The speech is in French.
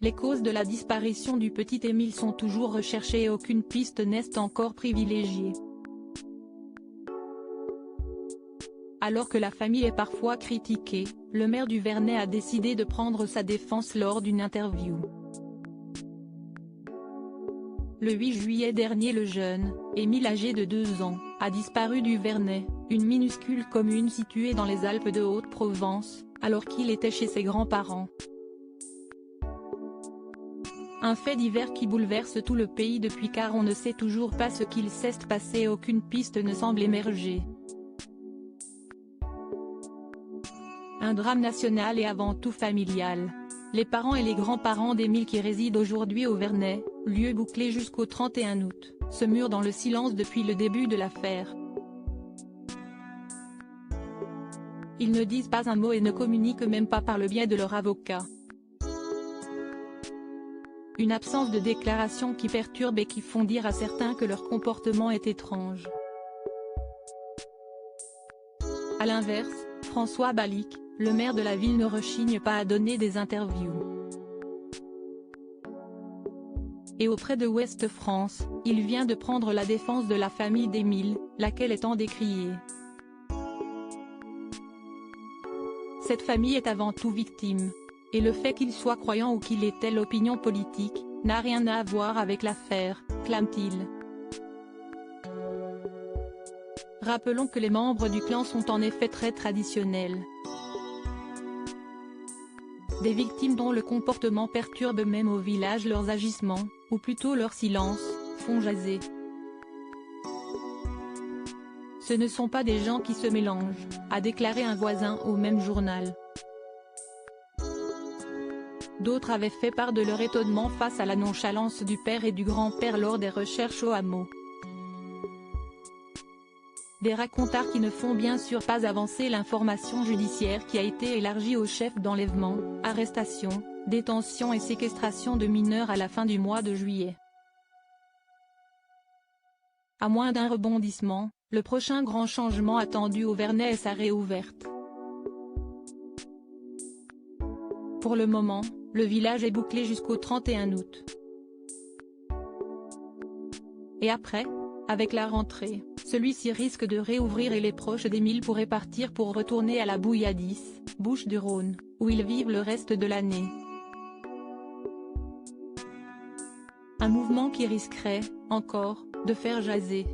Les causes de la disparition du petit Émile sont toujours recherchées et aucune piste n'est encore privilégiée. Alors que la famille est parfois critiquée, le maire du Vernet a décidé de prendre sa défense lors d'une interview. Le 8 juillet dernier, le jeune, Émile âgé de 2 ans, a disparu du Vernet, une minuscule commune située dans les Alpes de Haute-Provence, alors qu'il était chez ses grands-parents. Un fait divers qui bouleverse tout le pays depuis car on ne sait toujours pas ce qu'il s'est passé et aucune piste ne semble émerger. Un drame national et avant tout familial. Les parents et les grands-parents d'Émile qui résident aujourd'hui au Vernet, lieu bouclé jusqu'au 31 août, se murent dans le silence depuis le début de l'affaire. Ils ne disent pas un mot et ne communiquent même pas par le biais de leur avocat. Une absence de déclaration qui perturbe et qui font dire à certains que leur comportement est étrange. A l'inverse, François Balic, le maire de la ville, ne rechigne pas à donner des interviews. Et auprès de Ouest France, il vient de prendre la défense de la famille d'Émile, laquelle est tant décriée. Cette famille est avant tout victime. Et le fait qu'il soit croyant ou qu'il ait telle opinion politique, n'a rien à voir avec l'affaire, clame-t-il. Rappelons que les membres du clan sont en effet très traditionnels. Des victimes dont le comportement perturbe même au village leurs agissements, ou plutôt leur silence, font jaser. Ce ne sont pas des gens qui se mélangent, a déclaré un voisin au même journal. D'autres avaient fait part de leur étonnement face à la nonchalance du père et du grand-père lors des recherches au hameau. Des racontards qui ne font bien sûr pas avancer l'information judiciaire qui a été élargie aux chefs d'enlèvement, arrestation, détention et séquestration de mineurs à la fin du mois de juillet. À moins d'un rebondissement, le prochain grand changement attendu au Vernet est sa réouverte. Pour le moment, le village est bouclé jusqu'au 31 août. Et après, avec la rentrée, celui-ci risque de réouvrir et les proches d'Émile pourraient partir pour retourner à la Bouilladis, Bouches-du-Rhône, où ils vivent le reste de l'année. Un mouvement qui risquerait, encore, de faire jaser.